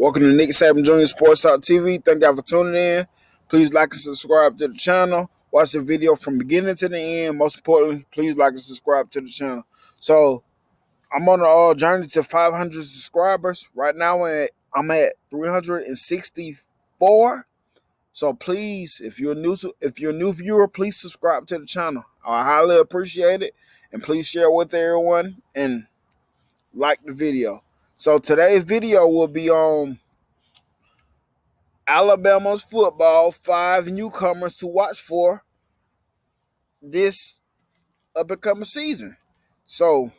Welcome to Nick Saban Jr. Sports Talk TV. Thank y'all for tuning in. Please like and subscribe to the channel. Watch the video from beginning to the end. Most importantly, please like and subscribe to the channel. So I'm on a journey to 500 subscribers. Right now I'm at 364. So please, if you're a new viewer, please subscribe to the channel. I highly appreciate it. And please share with everyone and like the video. So today's video will be on Alabama's football, 5 newcomers to watch for this up-and-coming season. So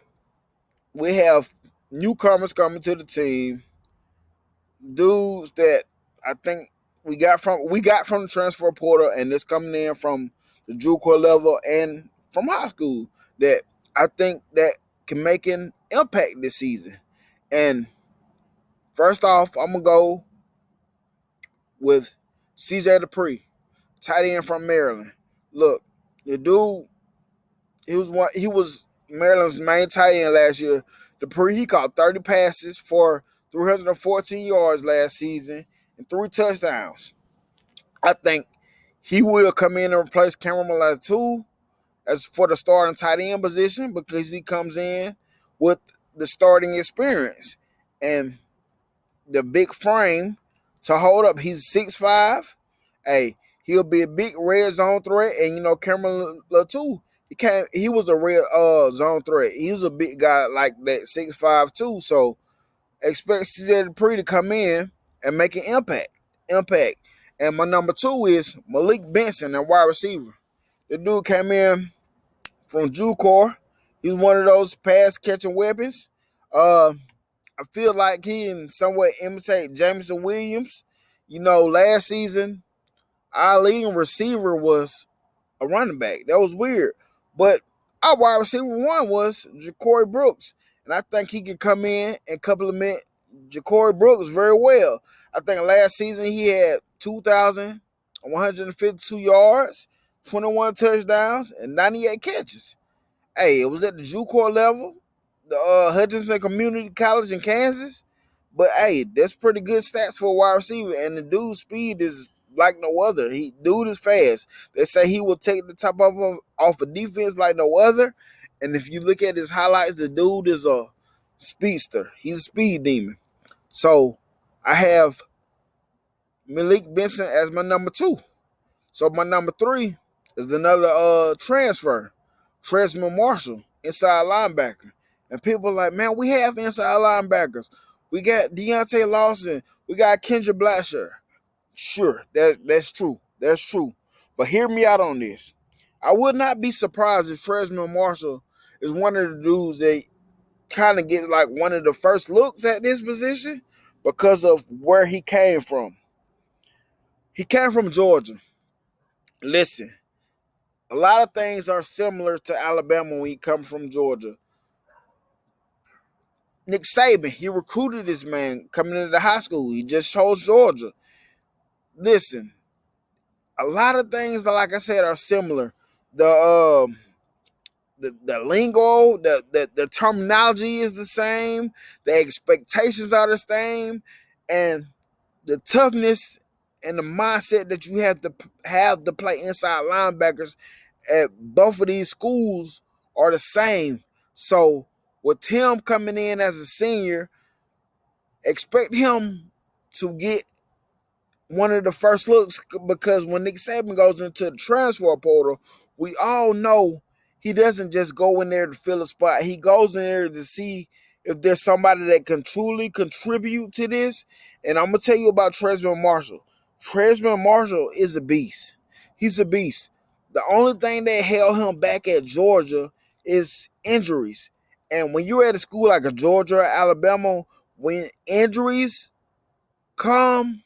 we have newcomers coming to the team, dudes that I think we got from the transfer portal, and this coming in from the JUCO level and from high school that I think that can make an impact this season. And first off, I'm gonna go with CJ Dupree, tight end from Maryland. Look, the dude, he was Maryland's main tight end last year. Dupree, he caught 30 passes for 314 yards last season and 3 touchdowns. I think he will come in and replace Cameron Malatu as for the starting tight end position because he comes in with the starting experience and the big frame to hold up. He's 6'5". Hey, he'll be a big red zone threat. And Cameron Latu, he was a red zone threat. He was a big guy like that, 6'5" too. So expect CJ Dupree to come in and make an impact. And my number 2 is Malik Benson, a wide receiver. The dude came in from JUCO. He's one of those pass catching weapons. I feel like he can somewhat imitate Jameson Williams. Last season, our leading receiver was a running back. That was weird. But our wide receiver 1 was Quay Brooks. And I think he can come in and complement Quay Brooks very well. I think last season he had 2,152 yards, 21 touchdowns, and 98 catches. Hey, it was at the JUCO level, the Hutchinson Community College in Kansas. But hey, that's pretty good stats for a wide receiver. And the dude's speed is like no other. Dude is fast. They say he will take the top off of defense like no other. And if you look at his highlights, the dude is a speedster. He's a speed demon. So I have Malik Benson as my number 2. So my number 3 is another transfer, Tresman Marshall, inside linebacker. And people are like, man, we have inside linebackers. We got Deontay Lawson. We got Kendra Blacksher. Sure, that's true. That's true. But hear me out on this. I would not be surprised if Tresman Marshall is one of the dudes that kind of gets like one of the first looks at this position because of where he came from. He came from Georgia. Listen, a lot of things are similar to Alabama when he comes from Georgia. Nick Saban, he recruited this man coming into high school. He just chose Georgia. Listen, a lot of things that, like I said, are similar. The lingo, the terminology is the same. The expectations are the same, and the toughness and the mindset that you have to play inside linebackers at both of these schools are the same. So with him coming in as a senior, expect him to get one of the first looks because when Nick Saban goes into the transfer portal, we all know he doesn't just go in there to fill a spot. He goes in there to see if there's somebody that can truly contribute to this. And I'm going to tell you about Tresman Marshall. Tresman Marshall is a beast. He's a beast. The only thing that held him back at Georgia is injuries. And when you're at a school like a Georgia or Alabama, when injuries come,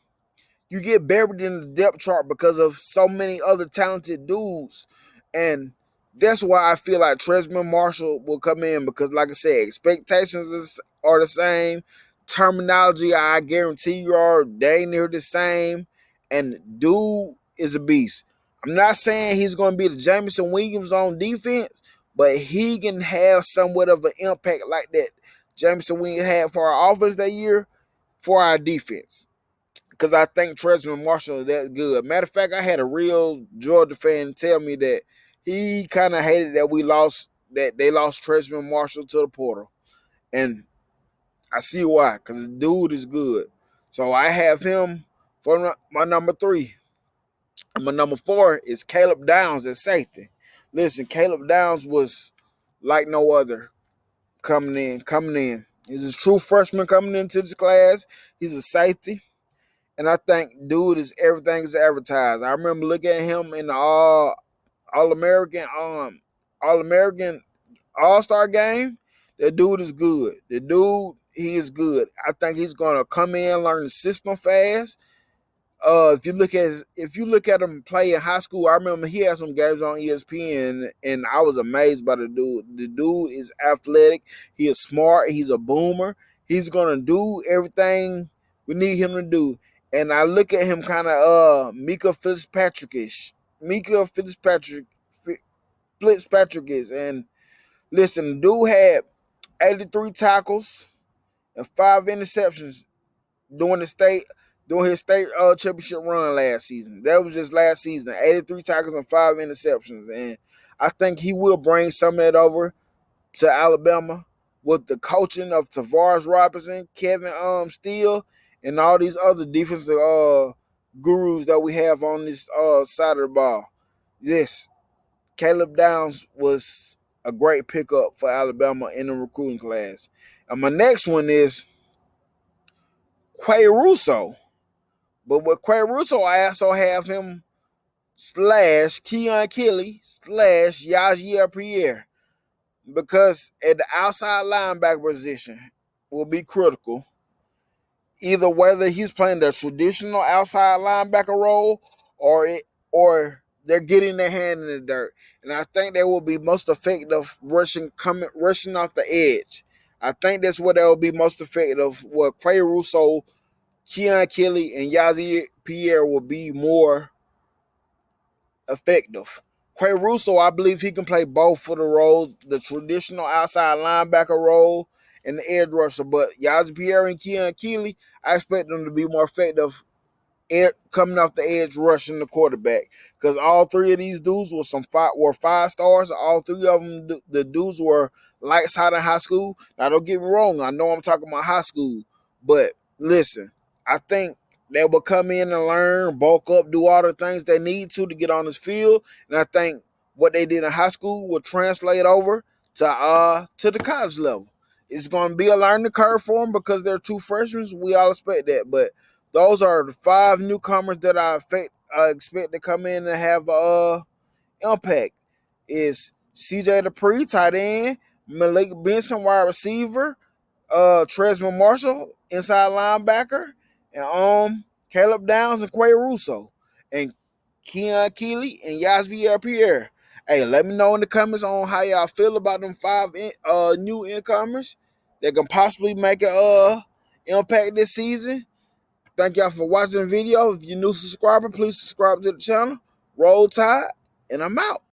you get buried in the depth chart because of so many other talented dudes. And that's why I feel like Tresman Marshall will come in because, like I said, expectations are the same. Terminology, I guarantee you, are dang near the same. And dude is a beast. I'm not saying he's going to be the Jameson Williams on defense, but he can have somewhat of an impact like that Jameson Williams had for our offense that year for our defense. Because I think Tresman Marshall is that good. Matter of fact, I had a real Georgia fan tell me that he kind of hated that they lost Tresman Marshall to the portal. And I see why, because the dude is good. So I have him for my number 3. And my number 4 is Caleb Downs at safety. Listen, Caleb Downs was like no other coming in. He's a true freshman coming into this class. He's a safety. And I think dude is everything is advertised. I remember looking at him in the All American All-Star game. That dude is good. He is good. I think he's gonna come in, learn the system fast. If you look at him play in high school, I remember he had some games on ESPN, and I was amazed by the dude. The dude is athletic. He is smart. He's a boomer. He's gonna do everything we need him to do. And I look at him kind of Mika Fitzpatrick-ish. Mika Fitzpatrick is. And listen, the dude had 83 tackles and 5 interceptions during his state championship run last season. That was just last season. 83 tackles and 5 interceptions. And I think he will bring some of that over to Alabama with the coaching of Tavares Robinson, Kevin Steele, and all these other defensive gurus that we have on this side of the ball. Yes, Caleb Downs was a great pickup for Alabama in the recruiting class. And my next one is Quay Russo. But with Quay Russo, I also have him / Keon Kelly / Yajier Pierre. Because at the outside linebacker position will be critical. Either whether he's playing the traditional outside linebacker role or they're getting their hand in the dirt. And I think they will be most effective rushing off the edge. I think that's what they will be most effective. What Quay Russo, Keon Kelly, and Yazier Pierre will be more effective. Quay Russo, I believe he can play both of the roles, the traditional outside linebacker role and the edge rusher. But Yazier Pierre and Keon Keeley, I expect them to be more effective coming off the edge rushing the quarterback. Because all 3 of these dudes were 5 stars. All 3 of them, the dudes were lights out in high school. Now, don't get me wrong. I know I'm talking about high school. But listen, I think they will come in and learn, bulk up, do all the things they need to get on this field. And I think what they did in high school will translate over to the college level. It's going to be a learning curve for them because they're 2 freshmen. We all expect that. But those are the 5 newcomers that I expect to come in and have impact. Is CJ Dupree, tight end, Malik Benson, wide receiver, Tresman Marshall, inside linebacker, and Caleb Downs and Quay Russo, and Keon Keeley and Yazier Pierre. Hey, let me know in the comments on how y'all feel about them 5 new incomers that can possibly make an impact this season. Thank y'all for watching the video. If you're a new subscriber, please subscribe to the channel. Roll Tide, and I'm out.